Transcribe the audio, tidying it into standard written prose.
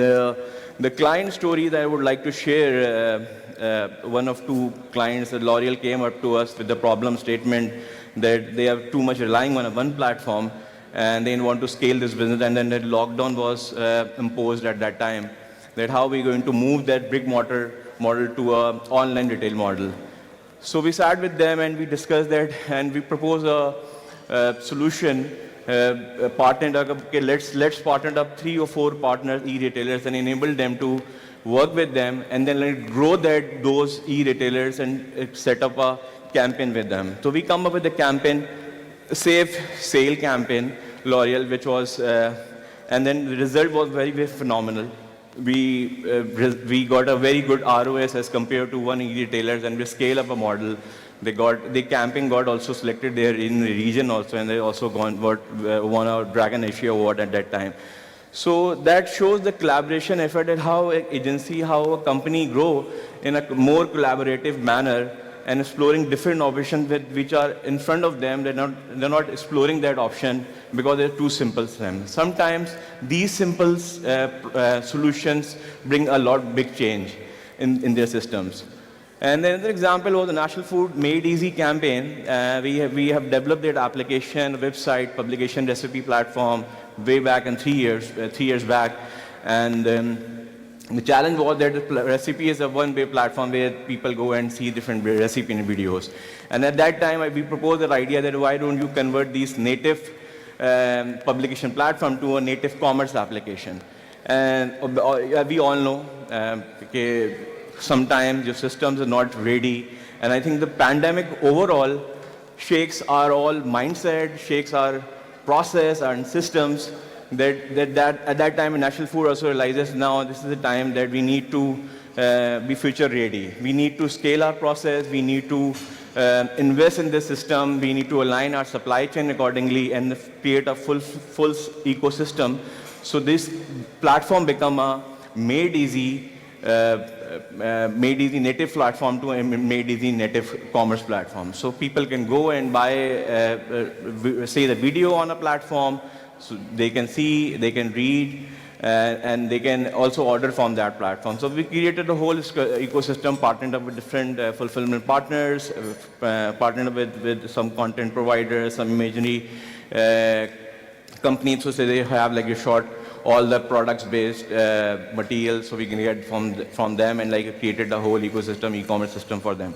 And the client story that I would like to share, one of two clients, L'Oreal, came up to us with the problem statement that they are too much relying on one platform and they want to scale this business, and then the lockdown was imposed at that time, that how we're going to move that brick mortar model to an online retail model. So we sat with them and we discussed that, and we proposed a solution. Partnered up, okay, let's partner up 3 or 4 partners, e-retailers, and enable them to work with them, and then let grow those e-retailers and set up a campaign with them. So we come up with a campaign, Safe Sale campaign, L'Oreal, which was, and then the result was very, very phenomenal. We got a very good ROS as compared to one e-retailers, and we scale up a model. The camping got also selected there in the region also, and they also won our Dragon Asia Award at that time. So that shows the collaboration effort and how an agency, how a company grow in a more collaborative manner and exploring different options which are in front of them. They're not exploring that option because they're too simple for them. Sometimes these simple solutions bring a lot big change in their systems. And another example was the National Food Made Easy campaign. We have developed that application, website, publication recipe platform way back in 3 years back. And the challenge was that the recipe is a one-way platform where people go and see different recipe videos. And at that time, we proposed the idea that why don't you convert these native publication platform to a native commerce application. And we all know sometimes your systems are not ready. And I think the pandemic overall shakes our all mindset, shakes our process, our systems, that at that time National Food also realizes now this is the time that we need to be future ready. We need to scale our process, we need to invest in this system, we need to align our supply chain accordingly and create a full ecosystem. So this platform become a made easy native platform to a made easy native commerce platform. So people can go and buy, say, the video on a platform, so they can see, they can read, and they can also order from that platform. So we created a whole ecosystem, partnered up with different fulfillment partners, partnered up with some content providers, some imagery companies, so say they have like a short all the products-based materials, so we can get from them, and like created a whole ecosystem, e-commerce system for them.